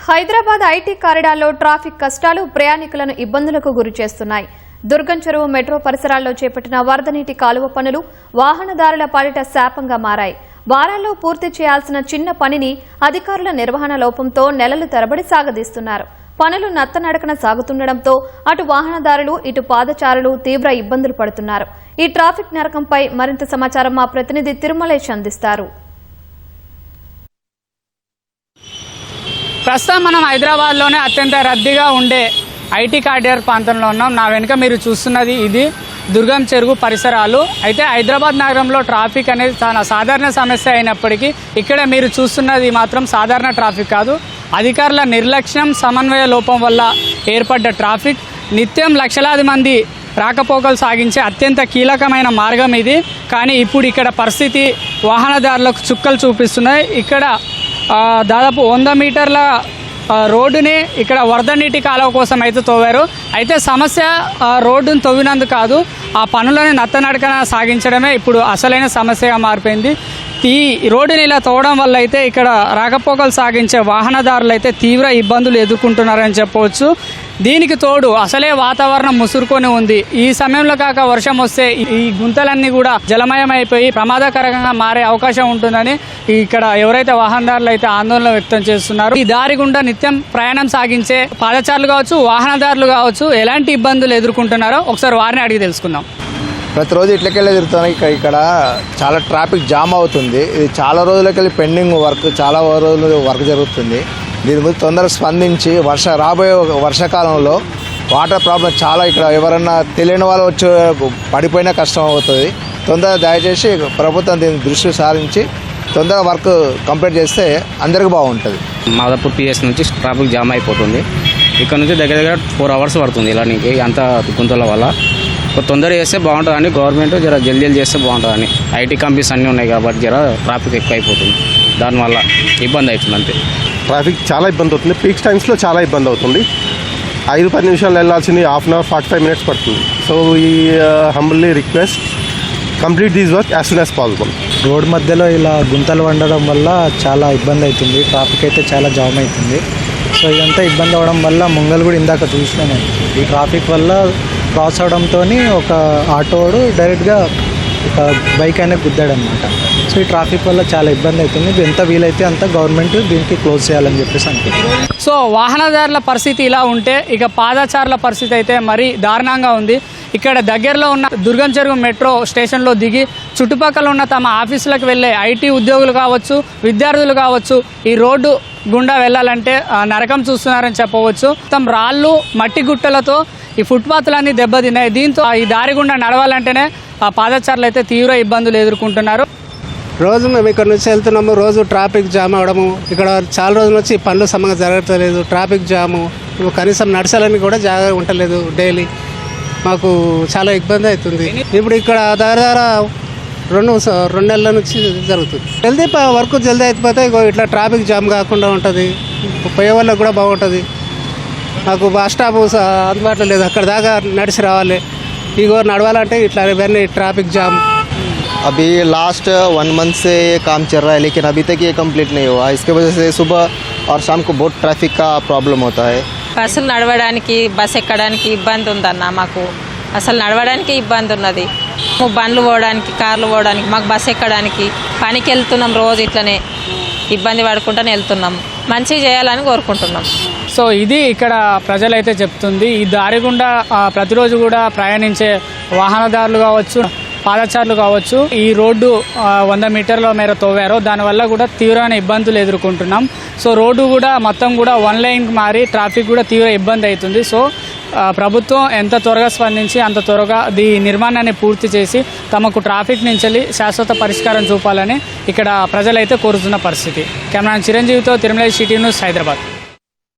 Hyderabad IT కారిడార్లో traffic కష్టాలు ప్రయాణికులను ఇబ్బందులకు గురిచేస్తున్నాయి. దుర్గం చెరువు మెట్రో పరిసరాల్లో చేపట్టిన వరద నీటి కాలువ పనులు వాహనదారుల పాలిట శాపంగా మారాయి. వారాల్లో పూర్తి చేయాల్సిన చిన్న పనిని అధికారుల నిర్వహణ లోపంతో నెలలు తరబడి సాగదీస్తున్నారు. పనులు నత్తనడకన సాగుతుండటంతో అటు వాహనదారులు ఇటు పాదచారులు తీవ్ర ఇబ్బందులు పడుతున్నారు. ఈ ట్రాఫిక్ నరకంపై మరింత సమాచారం మా ప్రతినిధి తిరుమలేష్ అందిస్తారు. ప్రస్తుతం మనం హైదరాబాద్లోనే అత్యంత రద్దీగా ఉండే ఐటీ కారిడార్ ప్రాంతంలో ఉన్నాం. నా వెనుక మీరు చూస్తున్నది ఇది దుర్గం చెరువు పరిసరాలు. అయితే హైదరాబాద్ నగరంలో ట్రాఫిక్ అనేది చాలా సాధారణ సమస్య అయినప్పటికీ ఇక్కడ మీరు చూస్తున్నది మాత్రం సాధారణ ట్రాఫిక్ కాదు. అధికారుల నిర్లక్ష్యం, సమన్వయ లోపం వల్ల ఏర్పడ్డ ట్రాఫిక్. నిత్యం లక్షలాది మంది రాకపోకలు సాగించే అత్యంత కీలకమైన మార్గం ఇది. కానీ ఇప్పుడు ఇక్కడ పరిస్థితి వాహనదారులకు చుక్కలు చూపిస్తున్నాయి. ఇక్కడ దాదాపు 100 మీటర్ల రోడ్డుని ఇక్కడ వరద నీటి కాలువ కోసం అయితే తవ్వారు. అయితే సమస్య రోడ్డును తవ్వినందుకు కాదు, ఆ పనులను నత్తనడకన సాగించడమే ఇప్పుడు అసలైన సమస్యగా మారిపోయింది. ఈ రోడ్డుని ఇలా తవ్వడం వల్ల అయితే ఇక్కడ రాకపోకలు సాగించే వాహనదారులు అయితే తీవ్ర ఇబ్బందులు ఎదుర్కొంటున్నారని చెప్పవచ్చు. దీనికి తోడు అసలే వాతావరణం ముసురుకొని ఉంది. ఈ సమయంలో కాక వర్షం వస్తే ఈ గుంతలన్నీ కూడా జలమయమైపోయి ప్రమాదకరంగా మారే అవకాశం ఉంటుందని ఇక్కడ ఎవరైతే వాహనదారులు అయితే ఆందోళన వ్యక్తం చేస్తున్నారు. ఈ దారి గుండా నిత్యం ప్రయాణం సాగించే పాదచారులు కావచ్చు, వాహనదారులు కావచ్చు, ఎలాంటి ఇబ్బందులు ఎదుర్కొంటున్నారో ఒకసారి వారిని అడిగి తెలుసుకుందాం. ప్రతిరోజు ఇట్లకెళ్ళి తిరుగుతున్నాయి. ఇక్కడ చాలా ట్రాఫిక్ జామ్ అవుతుంది. ఇది చాలా రోజులకెళ్ళి పెండింగ్ వర్క్, చాలా రోజులు వర్క్ జరుగుతుంది. దీని గురించి తొందరగా స్పందించి రాబోయే వర్షాకాలంలో వాటర్ ప్రాబ్లం చాలా ఇక్కడ ఎవరన్నా తెలియని వాళ్ళు వచ్చి పడిపోయినా కష్టం అవుతుంది. తొందరగా దయచేసి ప్రభుత్వం దీన్ని దృష్టి సారించి తొందరగా వర్క్ కంప్లీట్ చేస్తే అందరికీ బాగుంటుంది. మాదాపూర్ పిఎస్ నుంచి ట్రాఫిక్ జామ్ అయిపోతుంది. ఇక్కడ నుంచి దగ్గర 4 hours పడుతుంది ఇలానికి అంత గుంతల వల్ల. తొందరగా చేస్తే బాగుంటుందని గవర్నమెంట్ జర జల్దీ చేస్తే బాగుంటుందని. ఐటీ కంపెనీస్ అన్నీ ఉన్నాయి కాబట్టి జర ట్రాఫిక్ ఎక్కువ అయిపోతుంది, దానివల్ల ఇబ్బంది అవుతుంది అంతే. ట్రాఫిక్ చాలా ఇబ్బంది అవుతుంది. పీక్ టైమ్స్లో చాలా ఇబ్బంది అవుతుంది. 5-10 నిమిషాలు వెళ్ళాల్సింది 1/2 hour 45 minutes పడుతుంది. సో ఈ humbly request complete these work as soon as possible. Road మధ్యలో ఇలా గుంతలు వండడం వల్ల చాలా ఇబ్బంది అవుతుంది. ట్రాఫిక్ అయితే చాలా జామ్ అవుతుంది. సో ఇదంతా ఇబ్బంది అవడం వల్ల ముంగల్ కూడా ఇందాక చూసినాను. ఈ ట్రాఫిక్ వల్ల క్రాస్ అవడంతో ఒక ఆటోడు డైరెక్ట్గా ఒక బైక్ అనేది గుద్దాడు అనమాట. సో ఈ ట్రాఫిక్ వల్ల చాలా ఇబ్బంది అవుతుంది. ఎంత వీలైతే అంత గవర్నమెంట్ దీనికి క్లోజ్ చేయాలని చెప్పేసి అనుకుంటున్నాను. సో వాహనదారుల పరిస్థితి ఇలా ఉంటే ఇక పాదచారుల పరిస్థితి అయితే మరీ దారుణంగా ఉంది. ఇక్కడ దగ్గరలో ఉన్న దుర్గం చెరువు మెట్రో స్టేషన్లో దిగి చుట్టుపక్కల ఉన్న తమ ఆఫీసులకు వెళ్ళే ఐటీ ఉద్యోగులు కావచ్చు, విద్యార్థులు కావచ్చు, ఈ రోడ్డు గుండా వెళ్ళాలంటే నరకం చూస్తున్నారని చెప్పవచ్చు. మొత్తం రాళ్ళు, మట్టి గుట్టలతో ఈ ఫుట్పాత్లన్నీ దెబ్బతిన్నాయి. దీంతో ఈ దారి గుండా నడవాలంటేనే ఆ పాదచారులు అయితే తీవ్ర ఇబ్బందులు ఎదుర్కొంటున్నారు. రోజు మేము ఇక్కడ నుంచి వెళ్తున్నాము, రోజు ట్రాఫిక్ జామ్ అవడము, ఇక్కడ చాలా రోజుల నుంచి పనులు సమంగా జరగట్లేదు. ట్రాఫిక్ జాము, కనీసం నడచాలని కూడా జాగ్రత్త ఉండలేదు. డైలీ మాకు చాలా ఇబ్బంది అవుతుంది. ఇప్పుడు ఇక్కడ దాదాపు 2 నెలల నుంచి జరుగుతుంది. జల్దీ వర్క్ జల్దీ అయిపోతే ఇట్లా ట్రాఫిక్ జామ్ కాకుండా ఉంటుంది. పోయే వాళ్ళకి కూడా బాగుంటుంది. మాకు బస్ స్టాప్ అందుబాటులో లేదు, అక్కడ దాకా నడిచి రావాలి. ఇగో నడవాలంటే ఇట్లా ఇవన్నీ ట్రాఫిक जाम। अभी लास्ट 1 month से ये काम चल रहा है, लेकिन अभी तक ये कंप्लीट नहीं हुआ। इसके वजह से सुबह और शाम को बहुत ट्रैफिक का प्रॉब्लम होता है। అసలు నడవడానికి బస్ ఎక్కడానికి ఇబ్బంది ఉందన్న. మాకు అసలు నడవడానికి ఇబ్బంది ఉన్నది. బండ్లు పోవడానికి, కార్లు పోవడానికి, మాకు బస్ ఎక్కడానికి పనికి వెళ్తున్నాం. రోజు ఇట్లనే ఇబ్బంది పడుకుంటూనే వెళ్తున్నాం. మంచిగా చేయాలని కోరుకుంటున్నాం. సో ఇది ఇక్కడ ప్రజలైతే చెప్తుంది. ఈ దారి గుండా ప్రతిరోజు కూడా ప్రయాణించే వాహనదారులు కావచ్చు, పాదచారులు కావచ్చు, ఈ రోడ్డు 100 మీటర్ల మేర తవ్వారో దానివల్ల కూడా తీవ్రమైన ఇబ్బందులు ఎదుర్కొంటున్నాం. సో రోడ్డు కూడా మొత్తం కూడా 1 లైన్ మారి ట్రాఫిక్ కూడా తీవ్ర ఇబ్బంది అవుతుంది. సో ప్రభుత్వం ఎంత త్వరగా స్పందించి అంత త్వరగా ఈ నిర్మాణాన్ని పూర్తి చేసి తమకు ట్రాఫిక్ నుంచి శాశ్వత పరిష్కారం చూపాలని ఇక్కడ ప్రజలైతే కోరుతున్న పరిస్థితి. కెమెరా చిరంజీవితో తిరుమల సిటీ న్యూస్, హైదరాబాద్.